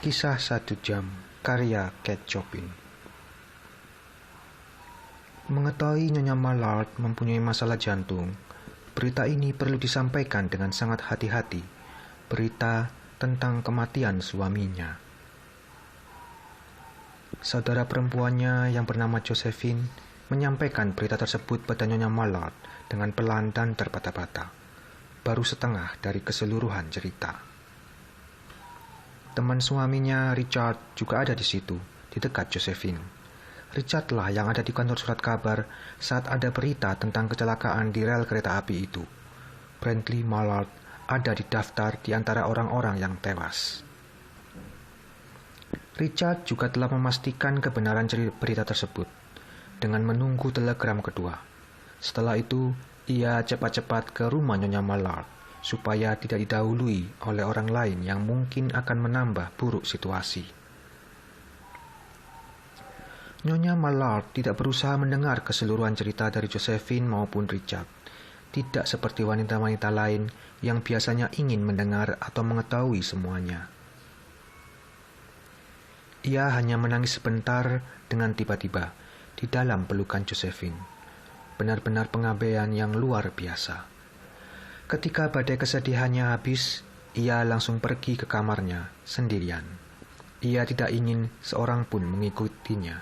Kisah 1 jam, karya Kate Chopin. Mengetahui Nyonya Mallard mempunyai masalah jantung, berita ini perlu disampaikan dengan sangat hati-hati. Berita tentang kematian suaminya. Saudara perempuannya yang bernama Josephine menyampaikan berita tersebut pada Nyonya Mallard dengan pelan dan terbata-bata. Baru setengah dari keseluruhan cerita. Teman suaminya, Richard, juga ada di situ, di dekat Josephine. Richard lah yang ada di kantor surat kabar saat ada berita tentang kecelakaan di rel kereta api itu. Brantley Mallard ada di daftar di antara orang-orang yang tewas. Richard juga telah memastikan kebenaran berita tersebut dengan menunggu telegram kedua. Setelah itu, ia cepat-cepat ke rumah Nyonya Mallard supaya tidak didahului oleh orang lain yang mungkin akan menambah buruk situasi. Nyonya Mallard tidak berusaha mendengar keseluruhan cerita dari Josephine maupun Richard. Tidak seperti wanita-wanita lain yang biasanya ingin mendengar atau mengetahui semuanya. Ia hanya menangis sebentar dengan tiba-tiba di dalam pelukan Josephine. Benar-benar pengabaian yang luar biasa. Ketika badai kesedihannya habis, ia langsung pergi ke kamarnya sendirian. Ia tidak ingin seorang pun mengikutinya.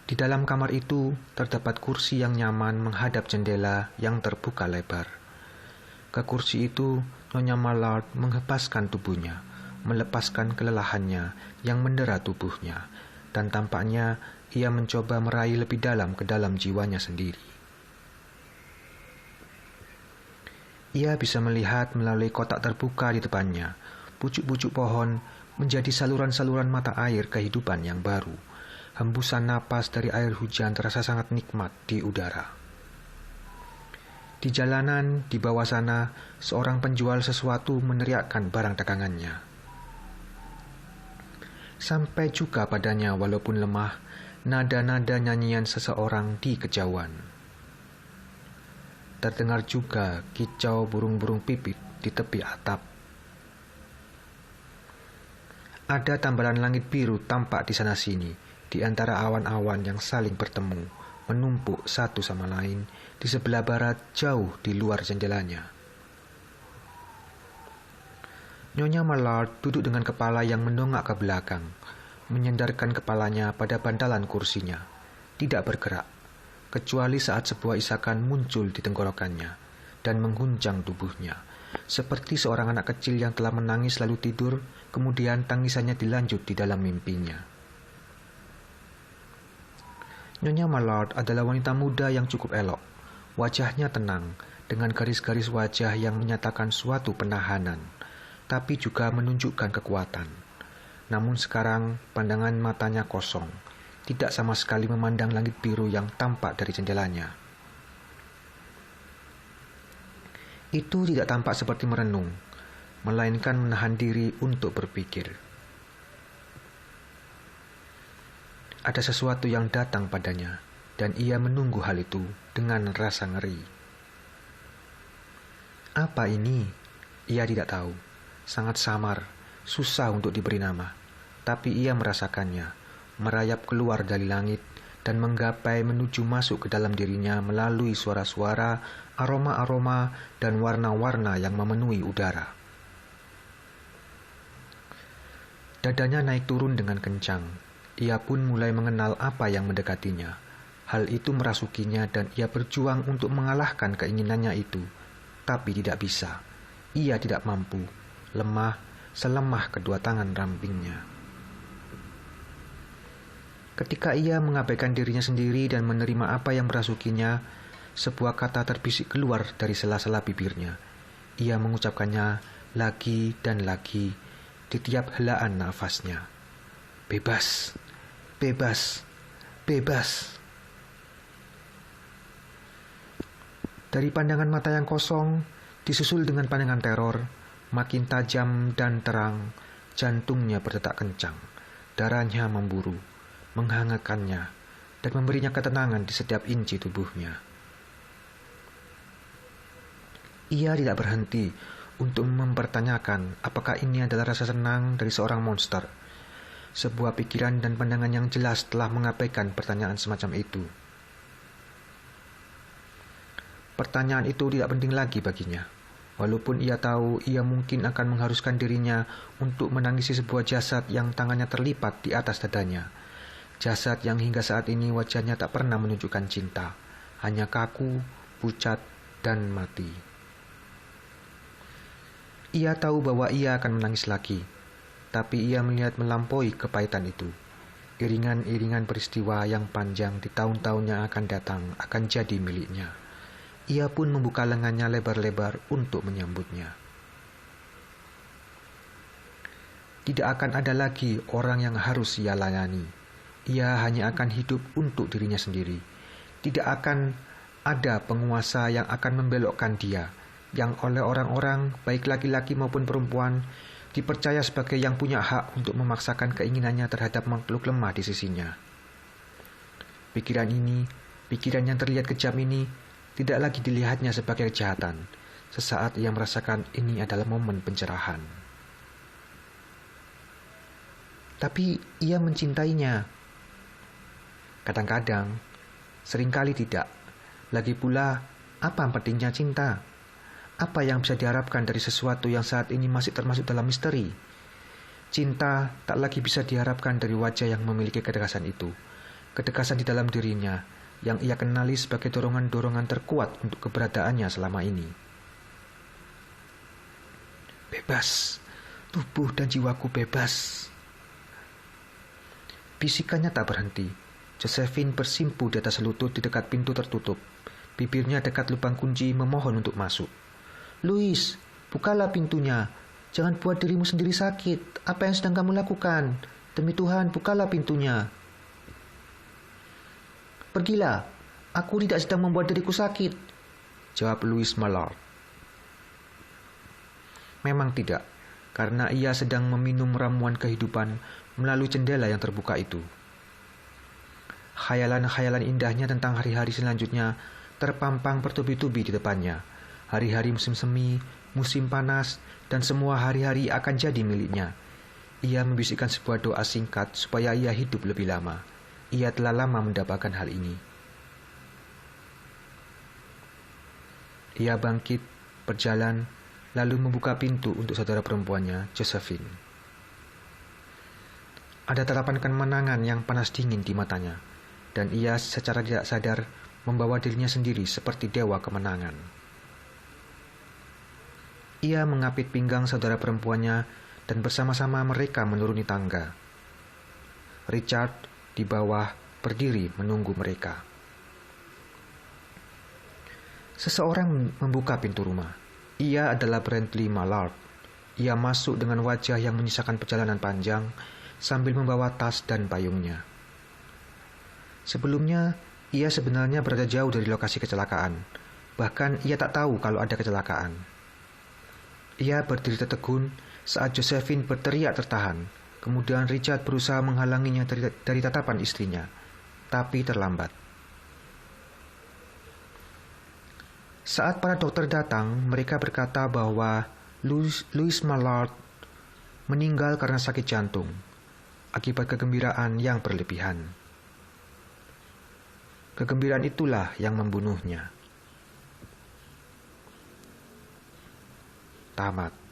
Di dalam kamar itu terdapat kursi yang nyaman menghadap jendela yang terbuka lebar. Ke kursi itu, Nyonya Mallard menghempaskan tubuhnya, melepaskan kelelahannya yang mendera tubuhnya, dan tampaknya ia mencoba meraih lebih dalam ke dalam jiwanya sendiri. Ia bisa melihat melalui kotak terbuka di depannya, pucuk-pucuk pohon menjadi saluran-saluran mata air kehidupan yang baru. Hembusan napas dari air hujan terasa sangat nikmat di udara. Di jalanan, di bawah sana, seorang penjual sesuatu meneriakkan barang dagangannya. Sampai juga padanya walaupun lemah, nada-nada nyanyian seseorang di kejauhan. Terdengar juga kicau burung-burung pipit di tepi atap. Ada tambalan langit biru tampak di sana-sini, di antara awan-awan yang saling bertemu, menumpuk satu sama lain di sebelah barat jauh di luar jendelanya. Nyonya Mallard duduk dengan kepala yang mendongak ke belakang, menyandarkan kepalanya pada bantalan kursinya, tidak bergerak, kecuali saat sebuah isakan muncul di tenggorokannya dan mengguncang tubuhnya, seperti seorang anak kecil yang telah menangis lalu tidur, kemudian tangisannya dilanjut di dalam mimpinya. Nyonya Mallard adalah wanita muda yang cukup elok. Wajahnya tenang, dengan garis-garis wajah yang menyatakan suatu penahanan, tapi juga menunjukkan kekuatan. Namun sekarang pandangan matanya kosong, tidak sama sekali memandang langit biru yang tampak dari jendelanya. Itu tidak tampak seperti merenung, melainkan menahan diri untuk berpikir. Ada sesuatu yang datang padanya, dan ia menunggu hal itu dengan rasa ngeri. Apa ini? Ia tidak tahu. Sangat samar, susah untuk diberi nama, tapi ia merasakannya, merayap keluar dari langit dan menggapai menuju masuk ke dalam dirinya melalui suara-suara, aroma-aroma, dan warna-warna yang memenuhi udara. Dadanya naik turun dengan kencang. Ia pun mulai mengenal apa yang mendekatinya. Hal itu merasukinya dan ia berjuang untuk mengalahkan keinginannya itu, tapi tidak bisa. Ia tidak mampu, lemah, selemah kedua tangan rampingnya. Ketika ia mengabaikan dirinya sendiri dan menerima apa yang merasukinya, sebuah kata terbisik keluar dari sela-sela bibirnya. Ia mengucapkannya lagi dan lagi di tiap helaan nafasnya. Bebas, bebas, bebas. Dari pandangan mata yang kosong, disusul dengan pandangan teror, makin tajam dan terang, jantungnya berdetak kencang, darahnya memburu, menghangatkannya, dan memberinya ketenangan di setiap inci tubuhnya. Ia tidak berhenti untuk mempertanyakan apakah ini adalah rasa senang dari seorang monster. Sebuah pikiran dan pandangan yang jelas telah mengabaikan pertanyaan semacam itu. Pertanyaan itu tidak penting lagi baginya. Walaupun ia tahu ia mungkin akan mengharuskan dirinya untuk menangisi sebuah jasad yang tangannya terlipat di atas dadanya. Jasad yang hingga saat ini wajahnya tak pernah menunjukkan cinta, hanya kaku, pucat, dan mati. Ia tahu bahwa ia akan menangis lagi, tapi ia melihat melampaui kepahitan itu. Iringan-iringan peristiwa yang panjang di tahun-tahun yang akan datang akan jadi miliknya. Ia pun membuka lengannya lebar-lebar untuk menyambutnya. Tidak akan ada lagi orang yang harus ia layani. Ia hanya akan hidup untuk dirinya sendiri. Tidak akan ada penguasa yang akan membelokkan dia, yang oleh orang-orang, baik laki-laki maupun perempuan, dipercaya sebagai yang punya hak untuk memaksakan keinginannya terhadap makhluk lemah di sisinya. Pikiran yang terlihat kejam ini, tidak lagi dilihatnya sebagai kejahatan. Sesaat ia merasakan ini adalah momen pencerahan. Tapi ia mencintainya. Kadang-kadang, seringkali tidak. Lagi pula, apa pentingnya cinta? Apa yang bisa diharapkan dari sesuatu yang saat ini masih termasuk dalam misteri? Cinta tak lagi bisa diharapkan dari wajah yang memiliki kedekasan itu. Kedekasan di dalam dirinya, yang ia kenali sebagai dorongan-dorongan terkuat untuk keberadaannya selama ini. Bebas, tubuh dan jiwaku bebas. Bisikannya tak berhenti. Josephine bersimpu di atas lutut di dekat pintu tertutup. Bibirnya dekat lubang kunci memohon untuk masuk. Louis, bukalah pintunya. Jangan buat dirimu sendiri sakit. Apa yang sedang kamu lakukan? Demi Tuhan, bukalah pintunya. Pergilah, aku tidak sedang membuat diriku sakit, jawab Louis Mallard. Memang tidak, karena ia sedang meminum ramuan kehidupan melalui jendela yang terbuka itu. Khayalan-khayalan indahnya tentang hari-hari selanjutnya terpampang bertubi-tubi di depannya. Hari-hari musim semi, musim panas, dan semua hari-hari akan jadi miliknya. Ia membisikkan sebuah doa singkat supaya ia hidup lebih lama. Ia telah lama mendapatkan hal ini. Ia bangkit, berjalan, lalu membuka pintu untuk saudara perempuannya, Josephine. Ada tatapan kemenangan yang panas dingin di matanya, dan ia secara tidak sadar membawa dirinya sendiri seperti dewa kemenangan. Ia mengapit pinggang saudara perempuannya, dan bersama-sama mereka menuruni tangga. Richard di bawah berdiri menunggu mereka. Seseorang membuka pintu rumah. Ia adalah Brantley Mallard. Ia masuk dengan wajah yang menyisakan perjalanan panjang sambil membawa tas dan payungnya. Sebelumnya, ia sebenarnya berada jauh dari lokasi kecelakaan. Bahkan ia tak tahu kalau ada kecelakaan. Ia berdiri tertegun saat Josephine berteriak tertahan. Kemudian Richard berusaha menghalanginya dari tatapan istrinya, tapi terlambat. Saat para dokter datang, mereka berkata bahwa Louis Mallard meninggal karena sakit jantung, akibat kegembiraan yang berlebihan. Kegembiraan itulah yang membunuhnya. Tamat.